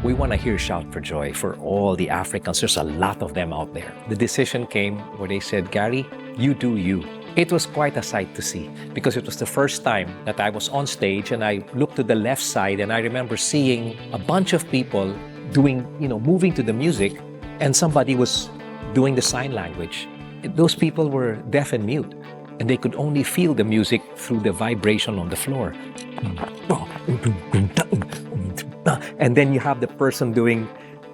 We want to hear Shout for Joy for all the Africans. There's a lot of them out there. The decision came where they said, Gary, you do you. It was quite a sight to see because it was the first time that I was on stage and I looked to the left side and I remember seeing a bunch of people doing, moving to the music, and somebody was doing the sign language. Those people were deaf and mute, and they could only feel the music through the vibration on the floor. And then you have the person doing,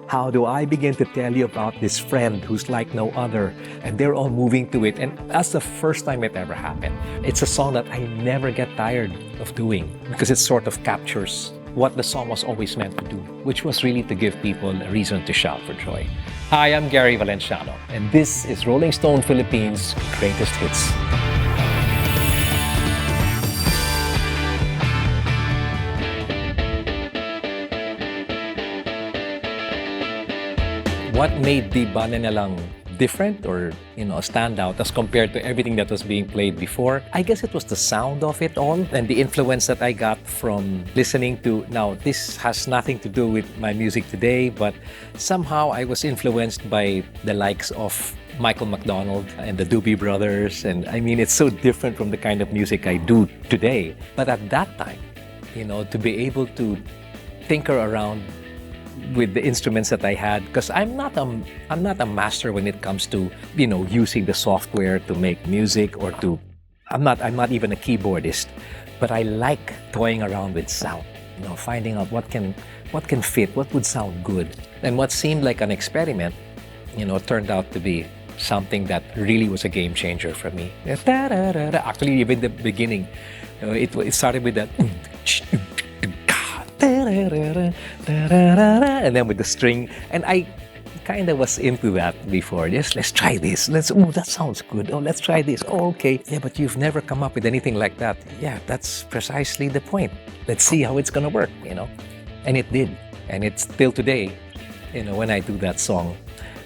how do I begin to tell you about this friend who's like no other? And they're all moving to it. And that's the first time it ever happened. It's a song that I never get tired of doing because it sort of captures what the song was always meant to do, which was really to give people a reason to shout for joy. Hi, I'm Gary Valenciano, and this is Rolling Stone Philippines' Greatest Hits. What made the Bananalang different or, stand out as compared to everything that was being played before? I guess it was the sound of it all and the influence that I got from listening to, now this has nothing to do with my music today, but somehow I was influenced by the likes of Michael McDonald and the Doobie Brothers. And I mean, it's so different from the kind of music I do today. But at that time, to be able to tinker around with the instruments that I had, because I'm not a master when it comes to using the software to make music or to I'm not even a keyboardist, but I like toying around with sound, finding out what can fit, what would sound good. And what seemed like an experiment, turned out to be something that really was a game changer for me. Actually, even the beginning, it started with that and then with the string, and I kind of was into that before. Yes, let's try this. That sounds good. Oh, let's try this. Oh, okay. Yeah, but you've never come up with anything like that. Yeah, that's precisely the point. Let's see how it's gonna work, And it did. And it's still today, when I do that song,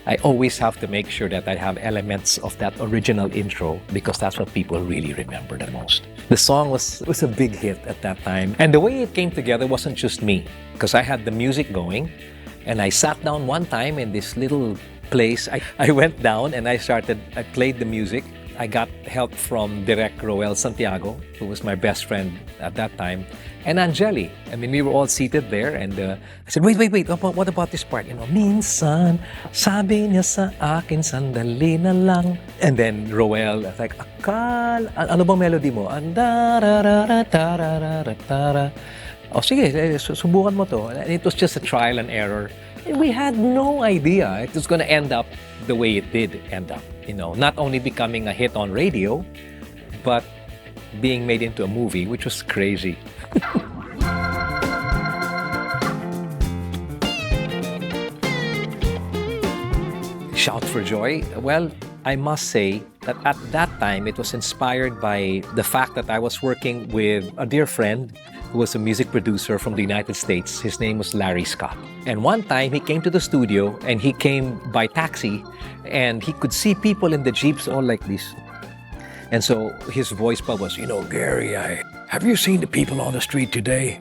I always have to make sure that I have elements of that original intro because that's what people really remember the most. The song was a big hit at that time. And the way it came together wasn't just me, because I had the music going and I sat down one time in this little place. I went down and I played the music. I got help from Direct Roel Santiago, who was my best friend at that time, and Angeli. I mean, we were all seated there, and I said, wait, what about this part? Minsan, sabi niya sa akin, sandali na lang. And then Roel, I was like, ano bang melody mo? Oh, sige, subukan mo to. And it was just a trial and error. And we had no idea it was going to end up the way it did end up. Not only becoming a hit on radio, but being made into a movie, which was crazy. Shout for Joy. Well, I must say that at that time, it was inspired by the fact that I was working with a dear friend who was a music producer from the United States. His name was Larry Scott. And one time he came to the studio and he came by taxi and he could see people in the Jeeps all like this. And so his voice was, Gary, have you seen the people on the street today?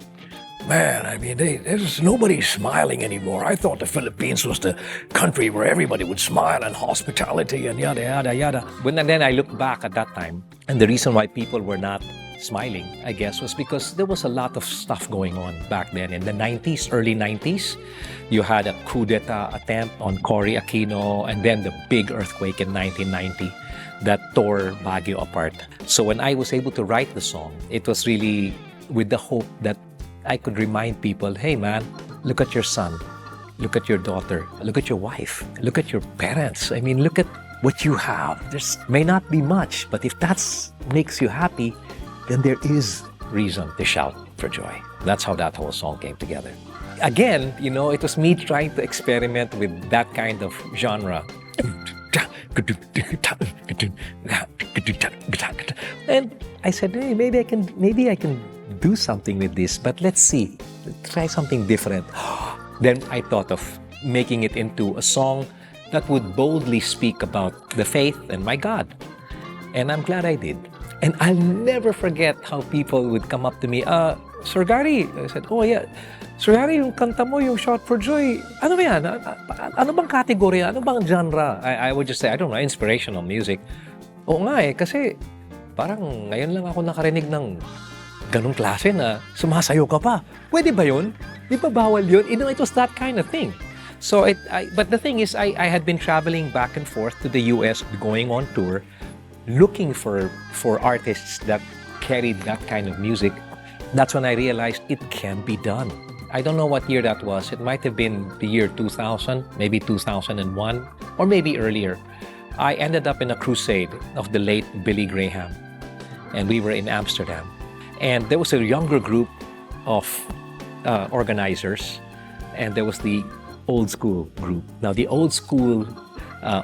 Man, I mean, there's nobody smiling anymore. I thought the Philippines was the country where everybody would smile and hospitality and yada, yada, yada. And then I look back at that time, and the reason why people were not smiling, I guess, was because there was a lot of stuff going on back then. In the 90s, early 90s, you had a coup d'etat attempt on Cory Aquino, and then the big earthquake in 1990 that tore Baguio apart. So when I was able to write the song, it was really with the hope that I could remind people, hey man, look at your son, look at your daughter, look at your wife, look at your parents. I mean, look at what you have. There may not be much, but if that makes you happy, then there is reason to shout for joy. That's how that whole song came together. Again, it was me trying to experiment with that kind of genre. And I said, hey, maybe I can do something with this, but let's see, try something different. Then I thought of making it into a song that would boldly speak about the faith and my God. And I'm glad I did. And I'll never forget how people would come up to me, Sir Gary, I said, oh yeah, So, Gary, yung kanta mo, yung Shout for Joy, ano ba yan? Ano bang category? Ano bang genre? I would just say, I don't know, inspirational music. Oo nga eh, kasi parang ngayon lang ako nakarinig ng ganong klase na sumasayo ka pa. Pwede ba yun? Di ba bawal yun? You know, it was that kind of thing. So, but the thing is, I had been traveling back and forth to the US, going on tour, looking for artists that carried that kind of music. That's when I realized it can be done. I don't know what year that was. It might have been the year 2000, maybe 2001, or maybe earlier. I ended up in a crusade of the late Billy Graham, and we were in Amsterdam. And there was a younger group of organizers, and there was the old school group. Now, the old school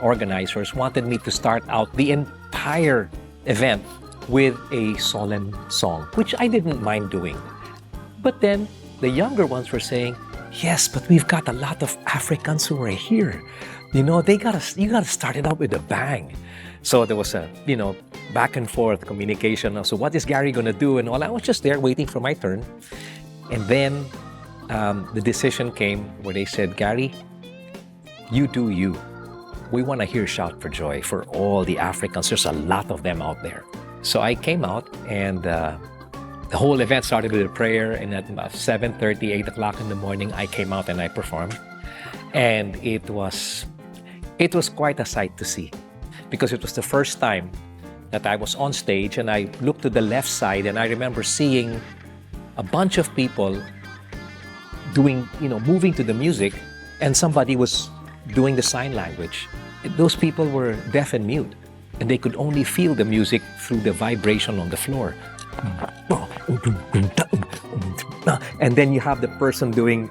organizers wanted me to start out the entire event with a solemn song, which I didn't mind doing. But then the younger ones were saying, yes, but we've got a lot of Africans who are here. You know, you gotta start it out with a bang. So there was a, back and forth communication. So what is Gary gonna do and all? I was just there waiting for my turn. And then the decision came where they said, Gary, you do you. We wanna hear Shout for Joy for all the Africans. There's a lot of them out there. So I came out, and the whole event started with a prayer, and at about 7:30, 8 o'clock in the morning, I came out and I performed. And it was quite a sight to see, because it was the first time that I was on stage, and I looked to the left side, and I remember seeing a bunch of people doing, moving to the music, and somebody was doing the sign language. Those people were deaf and mute, and they could only feel the music through the vibration on the floor. And then you have the person doing,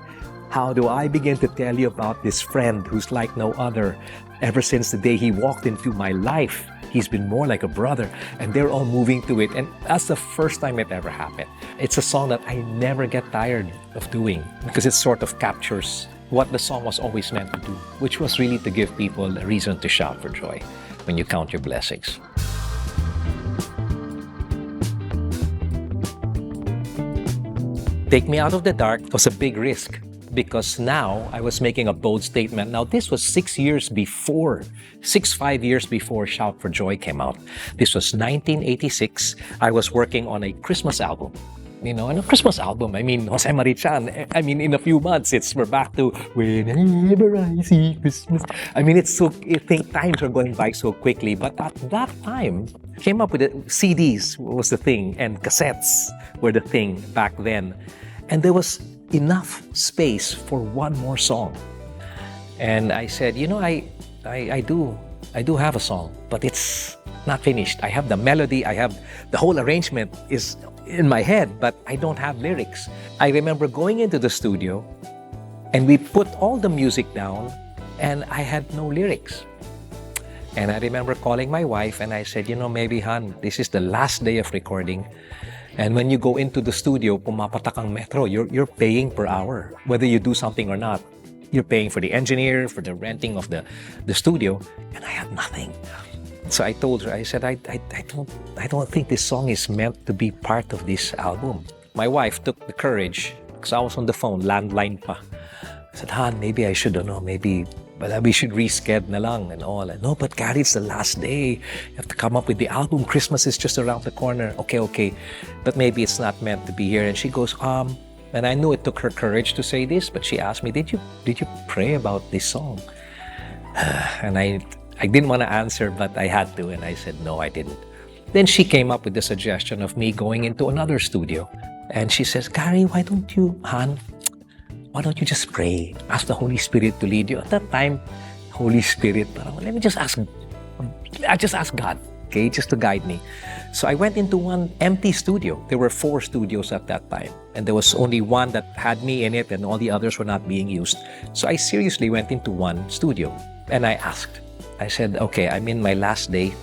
how do I begin to tell you about this friend who's like no other? Ever since the day he walked into my life, he's been more like a brother. And they're all moving to it. And that's the first time it ever happened. It's a song that I never get tired of doing, because it sort of captures what the song was always meant to do, which was really to give people a reason to shout for joy when you count your blessings. Take Me Out of the Dark was a big risk, because now I was making a bold statement. Now, this was 5 years before Shout for Joy came out. This was 1986. I was working on a Christmas album. And a Christmas album, Jose Marichan, in a few months, we're back to Whenever I See Christmas. I think times are going by so quickly, but at that time, came up with CDs was the thing, and cassettes were the thing back then. And there was enough space for one more song. And I said, I do have a song, but it's not finished. I have the melody, I have the whole arrangement is in my head, but I don't have lyrics. I remember going into the studio, and we put all the music down, and I had no lyrics. And I remember calling my wife, and I said, maybe, hon, this is the last day of recording. And when you go into the studio, pumapatak ang metro, you're paying per hour, whether you do something or not. You're paying for the engineer, for the renting of the studio, and I had nothing. So I told her, I said, I don't think this song is meant to be part of this album. My wife took the courage, because I was on the phone, landline pa. I said, hon, maybe I should, but we should reschedule na lang and all. And, no, but Gary, it's the last day. You have to come up with the album. Christmas is just around the corner. Okay. But maybe it's not meant to be here. And she goes, and I knew it took her courage to say this, but she asked me, did you pray about this song? And I didn't want to answer, but I had to. And I said, no, I didn't. Then she came up with the suggestion of me going into another studio. And she says, Gary, why don't you just pray? Ask the Holy Spirit to lead you. At that time, Holy Spirit, let me just ask God, okay, just to guide me. So I went into one empty studio. There were 4 studios at that time, and there was only one that had me in it, and all the others were not being used. So I seriously went into one studio, and I asked. I said, okay, I'm in my last day.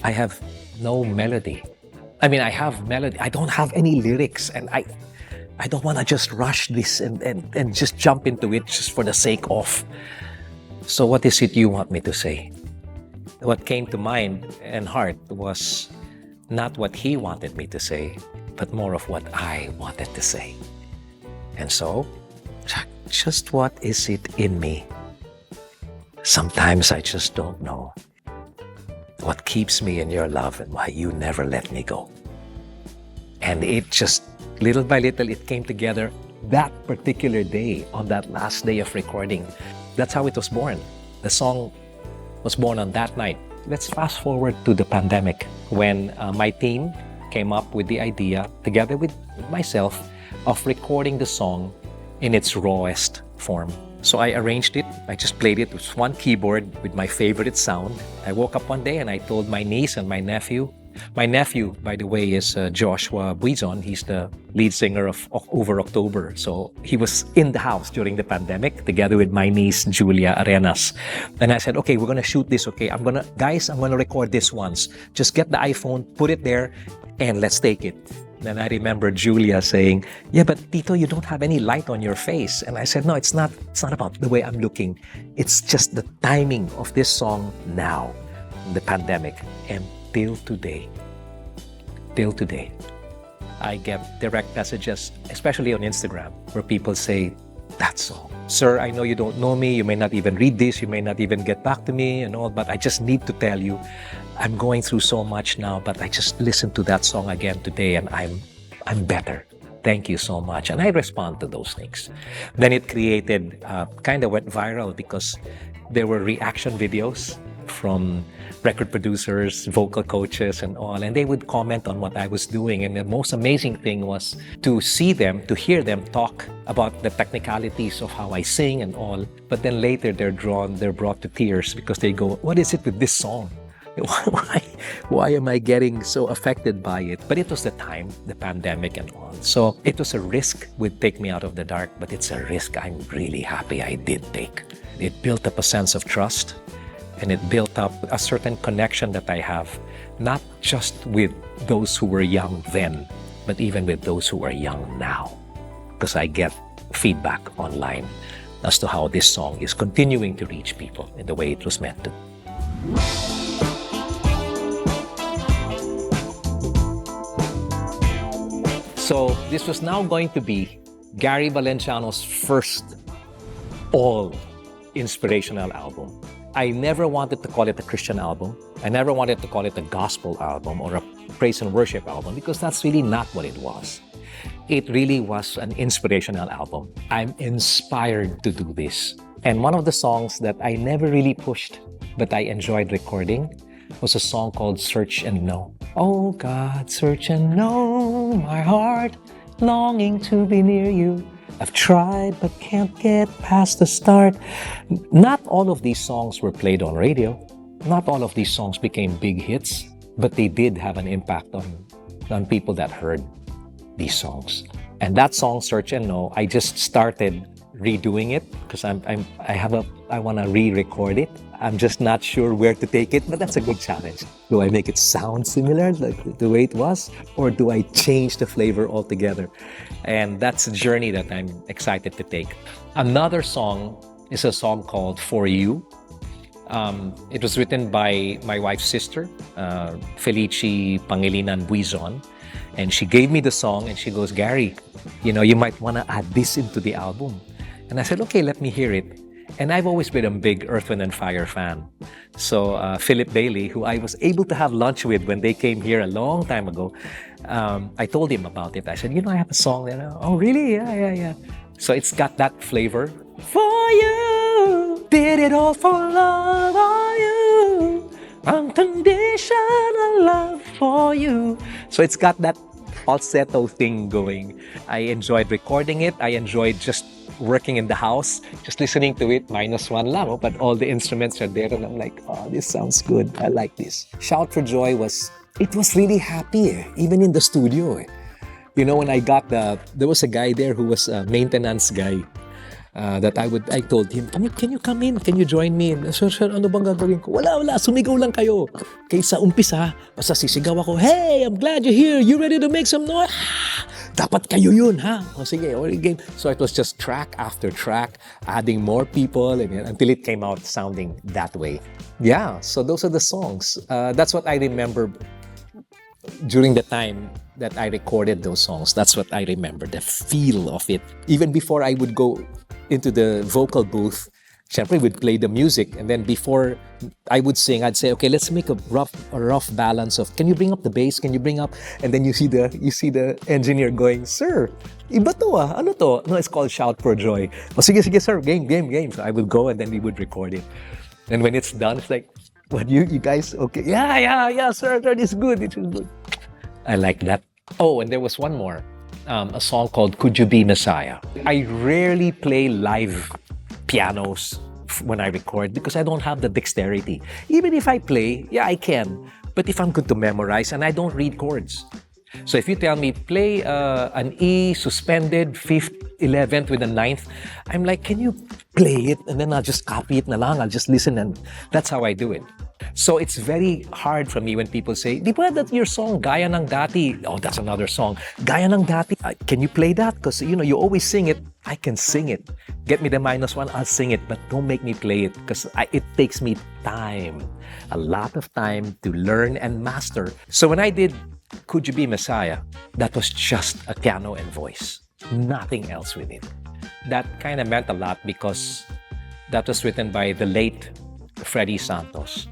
I have no melody. I have melody. I don't have any lyrics, and I don't want to just rush this and just jump into it just for the sake of. So what is it you want me to say? What came to mind and heart was not what he wanted me to say, but more of what I wanted to say. And so just what is it in me? Sometimes I just don't know what keeps me in your love and why you never let me go. And it just, little by little, it came together that particular day, on that last day of recording. That's how it was born. The song was born on that night. Let's fast forward to the pandemic, when my team came up with the idea, together with myself, of recording the song in its rawest form. So I arranged it. I just played it with one keyboard with my favorite sound. I woke up one day and I told my niece and my nephew. My nephew, by the way, is Joshua Buizon. He's the lead singer of Over October. So he was in the house during the pandemic together with my niece, Julia Arenas. And I said, okay, we're going to shoot this. Okay, I'm going to record this once. Just get the iPhone, put it there, and let's take it. Then I remember Julia saying, yeah, but Tito, you don't have any light on your face. And I said, no, it's not about the way I'm looking. It's just the timing of this song now, the pandemic. And till today, I get direct messages, especially on Instagram, where people say, that song. Sir, I know you don't know me. You may not even read this. You may not even get back to me and all, but I just need to tell you, I'm going through so much now, but I just listened to that song again today and I'm better. Thank you so much. And I respond to those things. Then it created, kind of went viral because there were reaction videos from record producers, vocal coaches and all, and they would comment on what I was doing. And the most amazing thing was to see them, to hear them talk about the technicalities of how I sing and all. But then later they're brought to tears because they go, what is it with this song? Why am I getting so affected by it? But it was the time, the pandemic and all. So it was a risk, would take me out of the dark, but it's a risk I'm really happy I did take. It built up a sense of trust, and it built up a certain connection that I have, not just with those who were young then, but even with those who are young now. Because I get feedback online as to how this song is continuing to reach people in the way it was meant to. So this was now going to be Gary Valenciano's first all inspirational album. I never wanted to call it a Christian album. I never wanted to call it a gospel album or a praise and worship album, because that's really not what it was. It really was an inspirational album. I'm inspired to do this. And one of the songs that I never really pushed, but I enjoyed recording, was a song called Search and Know. Oh God, search and know my heart, longing to be near you. I've tried but can't get past the start. Not all of these songs were played on radio. Not all of these songs became big hits, but they did have an impact on people that heard these songs. And that song, Search and Know, I just started redoing it because I want to re-record it. I'm just not sure where to take it, but that's a good challenge. Do I make it sound similar, like the way it was, or do I change the flavor altogether? And that's a journey that I'm excited to take. Another song is a song called For You. It was written by my wife's sister, Felici Pangilinan Buizon. And she gave me the song and she goes, Gary, you might want to add this into the album. And I said, okay, let me hear it. And I've always been a big Earth, Wind & Fire fan. So Philip Bailey, who I was able to have lunch with when they came here a long time ago, I told him about it. I said, I have a song there. Oh, really? Yeah. So it's got that flavor. For you, did it all for love, are you? Unconditional love for you. So it's got that falsetto thing going. I enjoyed recording it. I enjoyed just working in the house, just listening to it, -1 lang, but all the instruments are there and I'm like, oh, this sounds good. I like this. Shout for Joy was really happy, even in the studio. When I got there was a guy there who was a maintenance guy that I told him, can you come in? Can you join me? Sir, ano bang gagawin ko? Wala, sumigaw lang kayo. Kaysa umpisa, basta sisigaw ako, hey, I'm glad you're here. You ready to make some noise? Dapat kayo yun, ha? O sige, game. So it was just track after track, adding more people until it came out sounding that way. Yeah, so those are the songs. That's what I remember during the time that I recorded those songs. That's what I remember, the feel of it. Even before I would go into the vocal booth, syempre we'd play the music, and then before I would sing, I'd say, okay, let's make a rough balance of, can you bring up the bass? Can you bring up? And then you see the engineer going, sir, iba to ah, ano to? No, it's called Shout for Joy. Oh, sige, sir, game. So I would go and then we would record it. And when it's done, it's like, what, you guys, okay? Yeah, sir, that is good, it is good. I like that. Oh, and there was one more, a song called Could You Be Messiah? I rarely play live pianos when I record because I don't have the dexterity. Even if I play, yeah, I can. But if I'm going to memorize, and I don't read chords. So if you tell me, play an E suspended 5th, 11th with a 9th, I'm like, can you play it? And then I'll just copy it na lang. I'll just listen, and that's how I do it. So it's very hard for me when people say, di ba that your song, Gaya ng Dati? Oh, that's another song. Gaya ng Dati. Can you play that? Because, you always sing it. I can sing it. Get me the -1, I'll sing it. But don't make me play it because it takes me time. A lot of time to learn and master. So when I did Could You Be Messiah, that was just a piano and voice. Nothing else with it. That kind of meant a lot because that was written by the late Freddie Santos.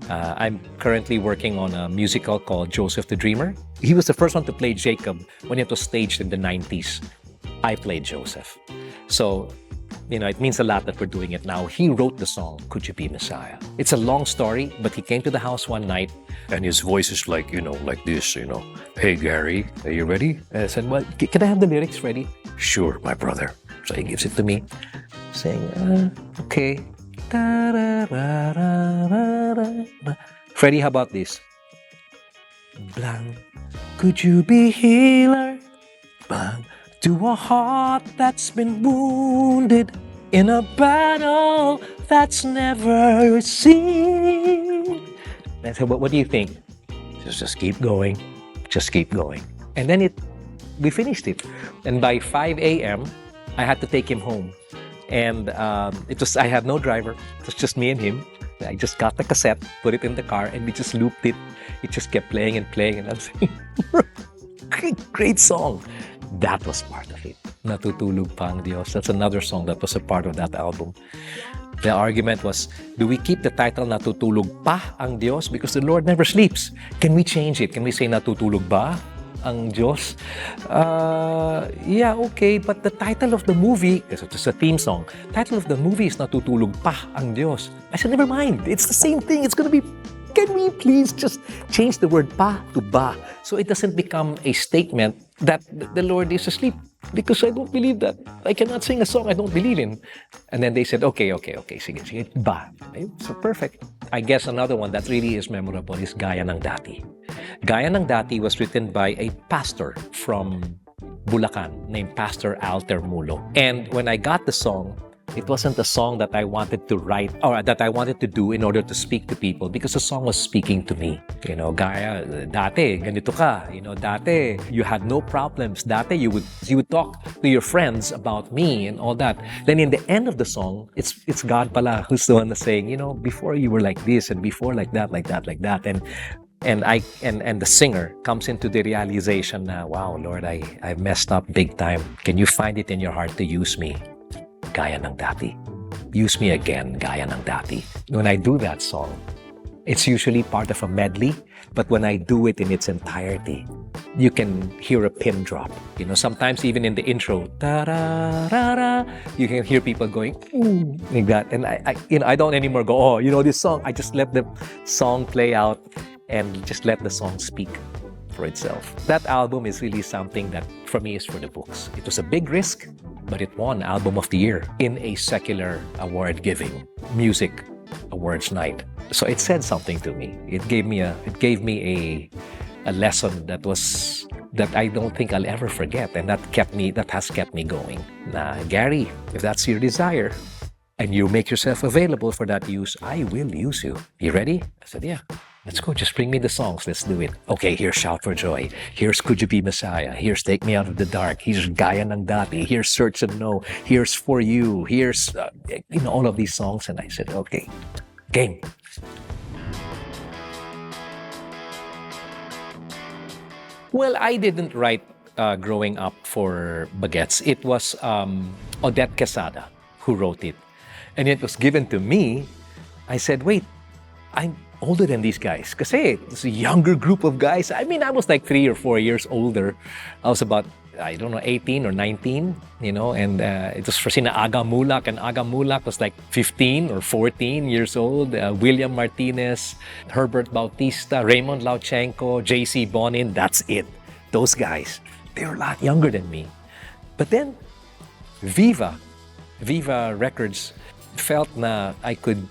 I'm currently working on a musical called Joseph the Dreamer. He was the first one to play Jacob when it was staged in the 90s. I played Joseph. So, it means a lot that we're doing it now. He wrote the song, Could You Be Messiah? It's a long story, but he came to the house one night and his voice is like, like this, Hey, Gary, are you ready? And I said, well, can I have the lyrics ready? Sure, my brother. So he gives it to me, saying, okay. Freddie, how about this? Blank, could you be healer? Blank, to a heart that's been wounded in a battle that's never seen. I said, what do you think? Just keep going. Just keep going. And then we finished it. And by 5 a.m., I had to take him home. And I had no driver. It was just me and him. I just got the cassette, put it in the car, and we just looped it. It just kept playing and playing. And I'm saying, great song. That was part of it. Natutulog pa ang Diyos. That's another song that was a part of that album. The argument was, do we keep the title Natutulog pa ang Diyos? Because the Lord never sleeps. Can we change it? Can we say Natutulog ba ang Diyos? Yeah, okay. But the title of the movie, because it's a theme song, title of the movie is Natutulog pa ang Diyos. I said, never mind. It's the same thing. It's going to be, can we please just change the word pa to ba? So it doesn't become a statement that the Lord is asleep. Because I don't believe that. I cannot sing a song I don't believe in. And then they said, okay, sige, ba. So perfect. I guess another one that really is memorable is Gaya ng Dati. Gaya ng Dati was written by a pastor from Bulacan named Pastor Alter Mulo. And when I got the song, it wasn't a song that I wanted to write or that I wanted to do in order to speak to people because the song was speaking to me. Gaya, dati, ganito ka. Dati, you had no problems. Dati, you would talk to your friends about me and all that. Then in the end of the song, it's God pala who's the one that's saying, before you were like this and before like that. And the singer comes into the realization na, wow, Lord, I messed up big time. Can you find it in your heart to use me? Gaya ng Dati. Use me again, Gaya ng Dati. When I do that song, it's usually part of a medley, but when I do it in its entirety, you can hear a pin drop. Sometimes even in the intro, ta-ra-ra-ra, you can hear people going, ooh, like that. And I don't anymore go, this song. I just let the song play out and just let the song speak for itself. That album is really something that, for me, is for the books. It was a big risk, but it won Album of the Year in a secular award-giving music awards night. So it said something to me. It gave me a lesson that I don't think I'll ever forget, and that has kept me going. Nah, Gary, if that's your desire, and you make yourself available for that use, I will use you. You ready? I said, yeah. Let's go. Just bring me the songs. Let's do it. Okay, here's Shout for Joy. Here's Could You Be Messiah. Here's Take Me Out of the Dark. Here's Gaya ng Dati. Here's Search and Know. Here's For You. Here's, all of these songs. And I said, okay, game. Well, I didn't write growing up for Bagets. It was Odette Quesada who wrote it. And it was given to me. I said, wait, I'm older than these guys. Kasi it's a younger group of guys. I mean, I was like 3 or 4 years older. I was about, I don't know, 18 or 19, and it was for Sina Aga Mulak, and Aga Mulak was like 15 or 14 years old. William Martinez, Herbert Bautista, Raymond Lauchenko, J.C. Bonin, that's it. Those guys, they were a lot younger than me. But then, Viva Records felt na I could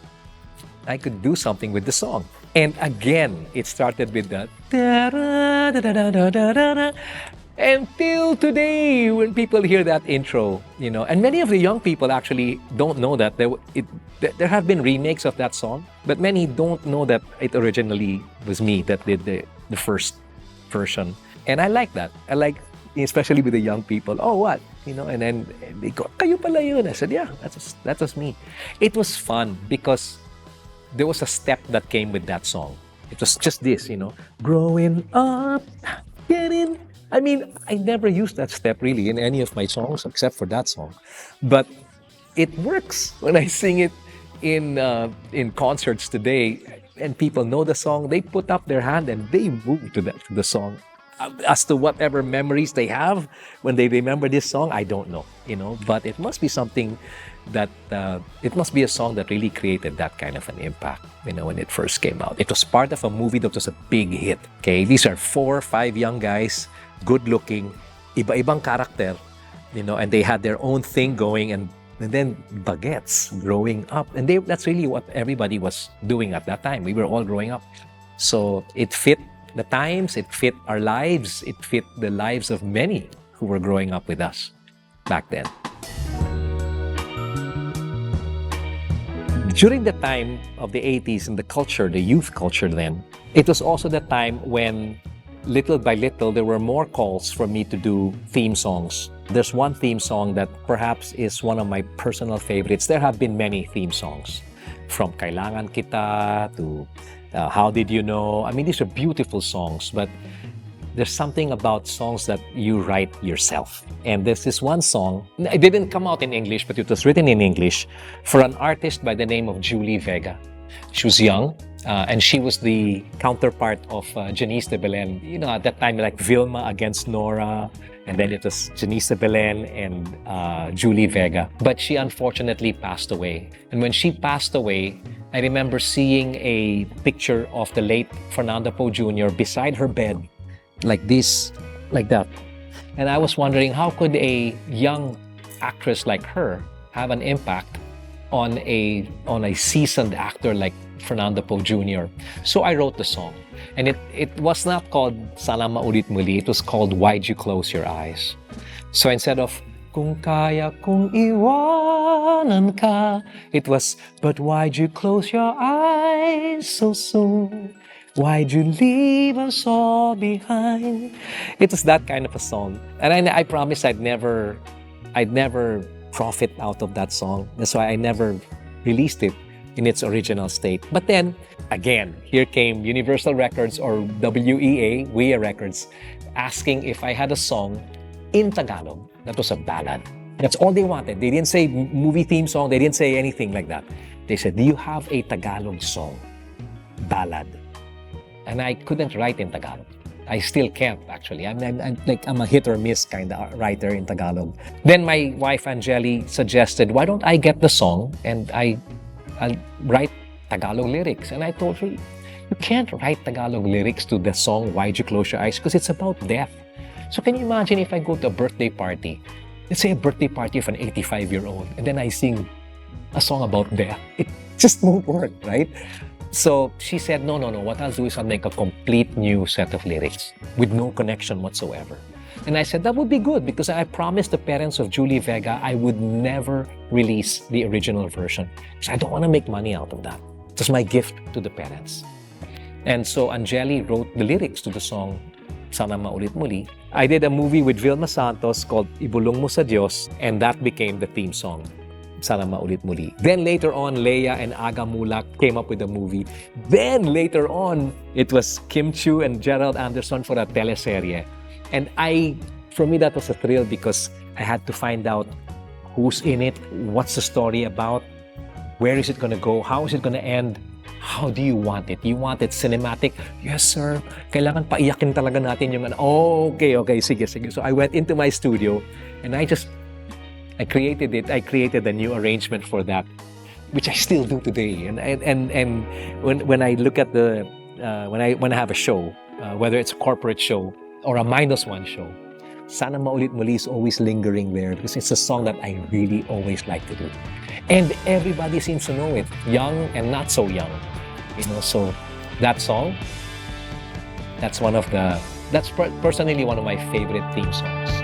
do something with the song. And again, it started with the da-da-da-da-da-da-da-da. Until today, when people hear that intro, and many of the young people actually don't know that there have been remakes of that song, but many don't know that it originally was me that did the first version. And I like that. I like, especially with the young people, oh, what? And then they go, kayo pala yun. I said, yeah, that was me. It was fun because there was a step that came with that song. It was just this, growing up, getting. I mean, I never used that step really in any of my songs except for that song. But it works when I sing it in concerts today, and people know the song. They put up their hand and they move to the song. As to whatever memories they have when they remember this song, I don't know, But it must be something that it must be a song that really created that kind of an impact, when it first came out. It was part of a movie that was a big hit. Okay, these are 4 or 5 young guys, good-looking, iba-ibang character, and they had their own thing going, and then Bagets growing up, and that's really what everybody was doing at that time. We were all growing up, so it fit the times, it fit our lives, it fit the lives of many who were growing up with us back then. During the time of the 80s and the youth culture then, it was also the time when little by little there were more calls for me to do theme songs. There's one theme song that perhaps is one of my personal favorites. There have been many theme songs, from Kailangan Kita to How Did You Know? I mean, these are beautiful songs, but there's something about songs that you write yourself. And there's this one song, it didn't come out in English, but it was written in English for an artist by the name of Julie Vega. She was young, and she was the counterpart of Janice de Belen. At that time, like Vilma against Nora, and then it was Janice de Belen and Julie Vega. But she unfortunately passed away. And when she passed away, I remember seeing a picture of the late Fernando Poe Jr. beside her bed, like this, like that. And I was wondering, how could a young actress like her have an impact on a seasoned actor like Fernando Poe Jr.? So I wrote the song. And it was not called Sana Maulit Muli, it was called Why'd You Close Your Eyes? So instead of Kung kaya kong iwanan ka, it was, but why'd you close your eyes so soon? Why'd you leave us all behind? It was that kind of a song. And I promised I'd never profit out of that song. That's why I never released it in its original state. But then, again, here came Universal Records or WEA Records asking if I had a song in Tagalog that was a ballad. That's all they wanted. They didn't say movie theme song. They didn't say anything like that. They said, do you have a Tagalog song? Ballad. And I couldn't write in Tagalog. I still can't, actually. I'm a hit or miss kind of writer in Tagalog. Then my wife, Angeli, suggested, why don't I get the song and I'll write Tagalog lyrics. And I told her, you can't write Tagalog lyrics to the song Why'd You Close Your Eyes? Because it's about death. So can you imagine if I go to a birthday party, let's say a birthday party of an 85-year-old, and then I sing a song about death? It just won't work, right? So she said, no, what I'll do is I'll make a complete new set of lyrics with no connection whatsoever. And I said, that would be good, because I promised the parents of Julie Vega I would never release the original version. So I don't want to make money out of that. It was my gift to the parents. And so Angeli wrote the lyrics to the song Sana Maulit Muli. I did a movie with Vilma Santos called Ibulong Mo sa Diyos, and that became the theme song Sana Maulit Muli. Then later on, Leia and Aga Mulak came up with the movie. Then later on, it was Kim Chiu and Gerald Anderson for a teleserye. And for me, that was a thrill because I had to find out who's in it, what's the story about, where is it going to go, how is it going to end, how do you want it? You want it cinematic? Yes, sir. Kailangan paiyakin talaga natin yung okay, sige. So I went into my studio and I created it. I created a new arrangement for that, which I still do today. And when I look at when I have a show, whether it's a corporate show or a -1 show, Sana Maulit Muli is always lingering there because it's a song that I really always like to do. And everybody seems to know it, young and not so young. So that song, that's personally one of my favorite theme songs.